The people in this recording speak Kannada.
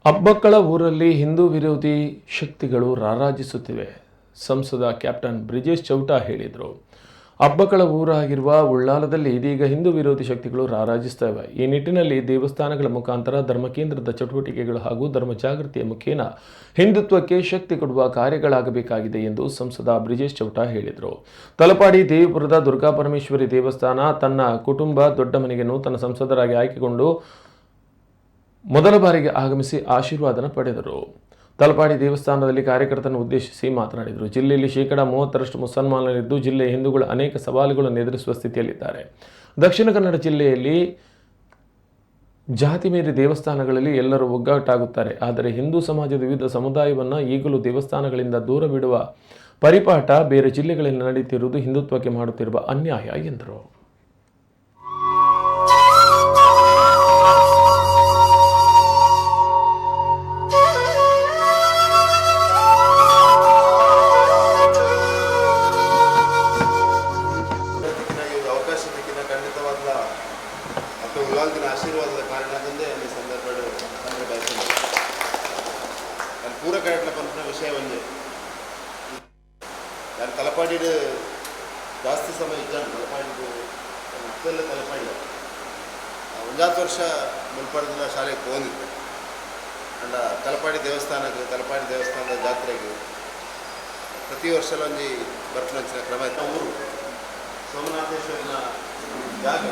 ಅಬ್ಬಕ್ಕಳ ಊರಲ್ಲಿ ಹಿಂದೂ ವಿರೋಧಿ ಶಕ್ತಿಗಳು ರಾರಾಜಿಸುತ್ತಿವೆ. ಸಂಸದ ಕ್ಯಾಪ್ಟನ್ ಬ್ರಿಜೇಶ್ ಚೌಟ ಹೇಳಿದರು. ಅಬ್ಬಕ್ಕಳ ಊರಾಗಿರುವ ಉಳ್ಳಾಲದಲ್ಲಿ ಇದೀಗ ಹಿಂದೂ ವಿರೋಧಿ ಶಕ್ತಿಗಳು ರಾರಾಜಿಸುತ್ತವೆ. ಈ ನಿಟ್ಟಿನಲ್ಲಿ ದೇವಸ್ಥಾನಗಳ ಮುಖಾಂತರ ಧರ್ಮಕೇಂದ್ರದ ಚಟುವಟಿಕೆಗಳು ಹಾಗೂ ಧರ್ಮ ಜಾಗೃತಿಯ ಮುಖೇನ ಹಿಂದುತ್ವಕ್ಕೆ ಶಕ್ತಿ ಕೊಡುವ ಕಾರ್ಯಗಳಾಗಬೇಕಾಗಿದೆ ಎಂದು ಸಂಸದ ಬ್ರಿಜೇಶ್ ಚೌಟ ಹೇಳಿದರು. ತಲಪಾಡಿ ದೇವಿಪುರದ ದುರ್ಗಾಪರಮೇಶ್ವರಿ ದೇವಸ್ಥಾನ ತನ್ನ ಕುಟುಂಬ ದೊಡ್ಡ ಮನೆಗೆ ನೂತನ ಸಂಸದರಾಗಿ ಆಯ್ಕೆಗೊಂಡು ಮೊದಲ ಬಾರಿಗೆ ಆಗಮಿಸಿ ಆಶೀರ್ವಾದನ ಪಡೆದರು. ತಲಪಾಡಿ ದೇವಸ್ಥಾನದಲ್ಲಿ ಕಾರ್ಯಕರ್ತರನ್ನು ಉದ್ದೇಶಿಸಿ ಮಾತನಾಡಿದರು. ಜಿಲ್ಲೆಯಲ್ಲಿ 30% ಮುಸಲ್ಮಾನರಿದ್ದು ಜಿಲ್ಲೆಯ ಹಿಂದೂಗಳು ಅನೇಕ ಸವಾಲುಗಳನ್ನು ಎದುರಿಸುವ ಸ್ಥಿತಿಯಲ್ಲಿದ್ದಾರೆ. ದಕ್ಷಿಣ ಕನ್ನಡ ಜಿಲ್ಲೆಯಲ್ಲಿ ಜಾತಿ ಮೀರಿ ದೇವಸ್ಥಾನಗಳಲ್ಲಿ ಎಲ್ಲರೂ ಒಗ್ಗಟ್ಟಾಗುತ್ತಾರೆ. ಆದರೆ ಹಿಂದೂ ಸಮಾಜದ ವಿವಿಧ ಸಮುದಾಯವನ್ನು ಈಗಲೂ ದೇವಸ್ಥಾನಗಳಿಂದ ದೂರ ಬಿಡುವ ಪರಿಪಾಠ ಬೇರೆ ಜಿಲ್ಲೆಗಳಲ್ಲಿ ನಡೆಯುತ್ತಿರುವುದು ಹಿಂದುತ್ವಕ್ಕೆ ಮಾಡುತ್ತಿರುವ ಅನ್ಯಾಯ ಎಂದರು. ಉಲ್ಲಾಲ್ದಿನ ಆಶೀರ್ವಾದದ ಕಾರಣದಿಂದ ಈ ಸಂದರ್ಭಗಳು ಅಂದರೆ ಬಯಸಿದೆ ನಾನು ಪೂರ ಕರೆಕ್ಟ್ನ ಪಂಪಿನ ವಿಷಯ ಒಂದೇ ನಾನು ತಲಪಾಡಿಡು ಜಾಸ್ತಿ ಸಮಯ ಇದ್ದಾನೆ ತಲಪಾಡಿದು ಮಕ್ಕಳೆಲ್ಲ ತಲಪಾಡಿ 9 ವರ್ಷ ಮುಲ್ಪಾಡದ ಶಾಲೆಗೆ ಹೋಗಿದ್ದೆ ಅಂಡ ತಲಪಾಡಿ ದೇವಸ್ಥಾನದ ಜಾತ್ರೆಗೆ ಪ್ರತಿ ವರ್ಷ ಒಂದು ಬರ್ಪನಂಚಿನ ಕ್ರಮ ಊರು ಸೋಮನಾಥೇಶ್ವರನ ಜಾಗ